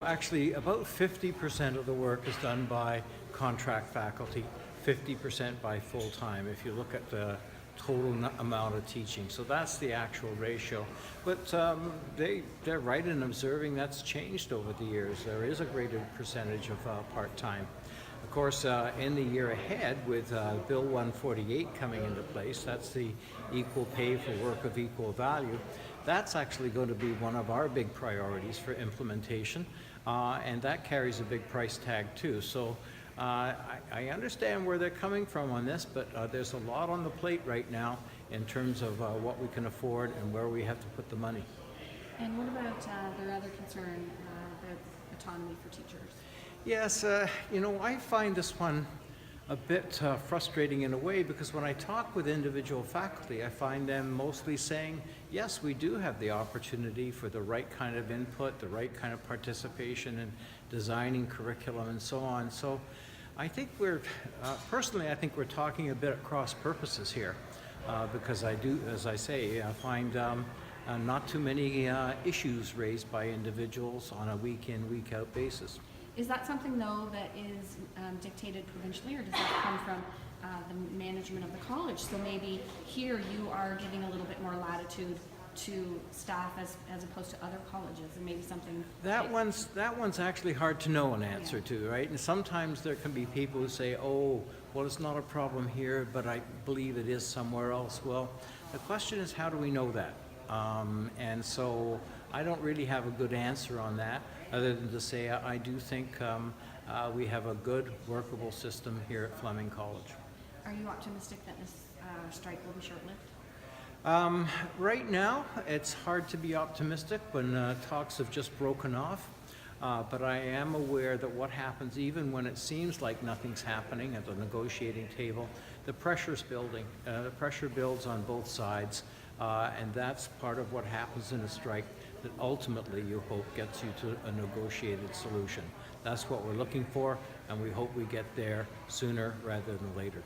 Actually, about 50% of the work is done by contract faculty, 50% by full-time, if you look at the total amount of teaching. So that's the actual ratio. But they're right in observing that's changed over the years. There is a greater percentage of part-time. Of course, in the year ahead, with Bill 148 coming into place, that's the equal pay for work of equal value. That's actually going to be one of our big priorities for implementation, and that carries a big price tag too. So I understand where they're coming from on this, but there's a lot on the plate right now in terms of what we can afford and where we have to put the money. And what about their other concern, the autonomy for teachers? Yes, I find this one a bit frustrating in a way, because when I talk with individual faculty, I find them mostly saying, yes, we do have the opportunity for the right kind of input, the right kind of participation in designing curriculum and so on. So I think personally, I think we're talking a bit at cross purposes here, because I do, as I say, I find not too many issues raised by individuals on a week-in, week-out basis. Is that something, though, that is dictated provincially, or does that come from the management of the college? So maybe here you are giving a little bit more latitude to staff as opposed to other colleges, and maybe something... That one's actually hard to know an answer to, right? And sometimes there can be people who say, oh, well, it's not a problem here, but I believe it is somewhere else. Well, the question is, how do we know that? And so I don't really have a good answer on that, other than to say I do think we have a good, workable system here at Fleming College. Are you optimistic that this strike will be short-lived? Right now, it's hard to be optimistic when talks have just broken off. But I am aware that what happens, even when it seems like nothing's happening at the negotiating table, the pressure's building. The pressure builds on both sides, and that's part of what happens in a strike that ultimately you hope gets you to a negotiated solution. That's what we're looking for, and we hope we get there sooner rather than later.